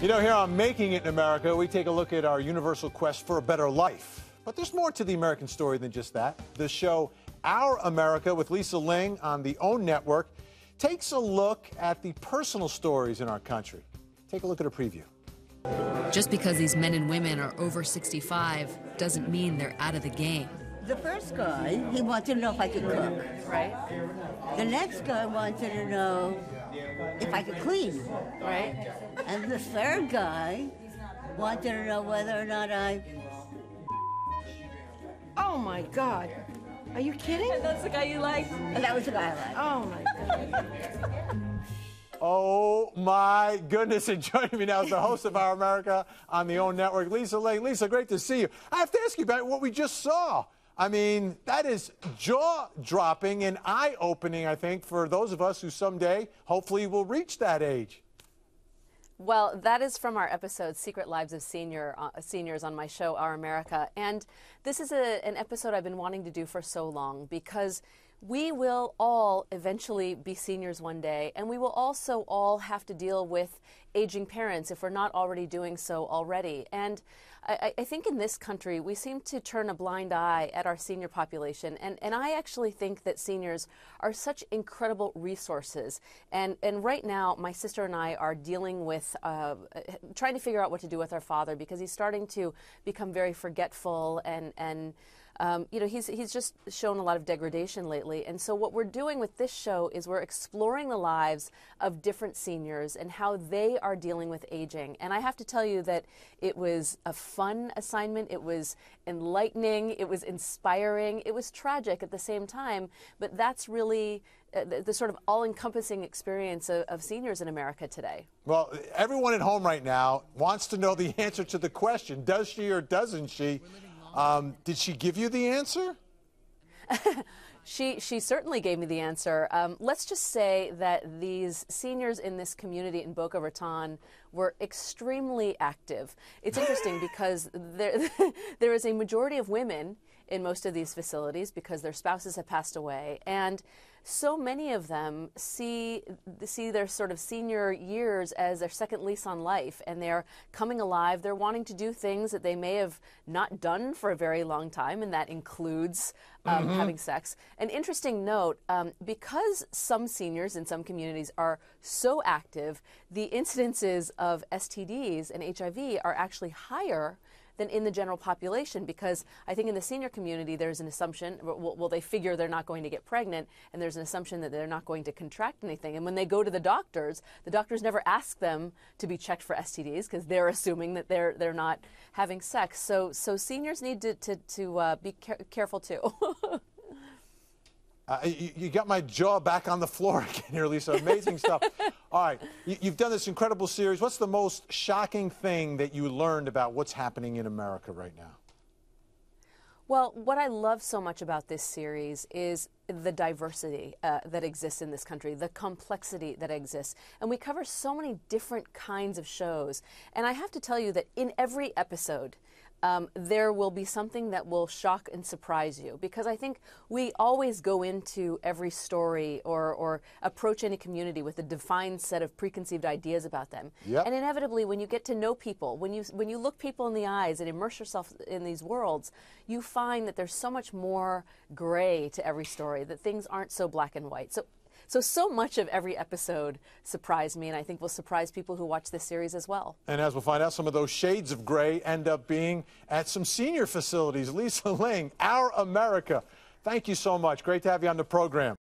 You know, here on Making It in America, we take a look at our universal quest for a better life. But there's more to the American story than just that. The show Our America with Lisa Ling on the OWN network takes a look at the personal stories in our country. Take a look at a preview. Just because these men and women are over 65 doesn't mean they're out of the game. The first guy, he wanted to know if I could cook. Right. The next guy wanted to know if I could clean. Right. And the third guy wanted to know whether or not I... Oh my God. Are you kidding? That's the guy you like? And that was the guy I liked. Oh my God. Oh my goodness, and joining me now is the host of Our America on the OWN network, Lisa Ling. Lisa, great to see you. I have to ask you about what we just saw. I mean, that is jaw-dropping and eye-opening, I think, for those of us who someday, hopefully, will reach that age. Well, that is from our episode, Secret Lives of Seniors on my show, Our America. And this is an episode I've been wanting to do for so long because we will all eventually be seniors one day, and we will also all have to deal with aging parents if we're not already doing so already. And I think in this country, we seem to turn a blind eye at our senior population. And I actually think that seniors are such incredible resources. And right now, my sister and I are dealing with trying to figure out what to do with our father because he's starting to become very forgetful and you know, he's just shown a lot of degradation lately. And so what we're doing with this show is we're exploring the lives of different seniors and how they are dealing with aging. And I have to tell you that it was a fun assignment. It was enlightening. It was inspiring. It was tragic at the same time. But that's really the sort of all-encompassing experience of seniors in America today. Well, everyone at home right now wants to know the answer to the question, does she or doesn't she? Did she give you the answer? She certainly gave me the answer. Let's just say that these seniors in this community in Boca Raton were extremely active. It's interesting because there is a majority of women in most of these facilities because their spouses have passed away, and so many of them see their sort of senior years as their second lease on life, and they're coming alive. They're wanting to do things that they may have not done for a very long time, and that includes having sex. An interesting note, because some seniors in some communities are so active, the incidences of STDs and HIV are actually higher than in the general population, because I think in the senior community there's an assumption, well, they figure they're not going to get pregnant, and there's an assumption that they're not going to contract anything. And when they go to the doctors never ask them to be checked for STDs because they're assuming that they're not having sex. So seniors need to be careful too. You got my jaw back on the floor again here, Lisa. Amazing stuff. All right, you've done this incredible series. What's the most shocking thing that you learned about what's happening in America right now? Well, what I love so much about this series is the diversity that exists in this country, the complexity that exists. And we cover so many different kinds of shows. And I have to tell you that in every episode, there will be something that will shock and surprise you, because I think we always go into every story or approach any community with a defined set of preconceived ideas about them. Yep. And inevitably, when you get to know people, when you look people in the eyes and immerse yourself in these worlds, you find that there's so much more gray to every story, that things aren't so black and white. So much of every episode surprised me, and I think will surprise people who watch this series as well. And as we'll find out, some of those shades of gray end up being at some senior facilities. Lisa Ling, Our America. Thank you so much. Great to have you on the program.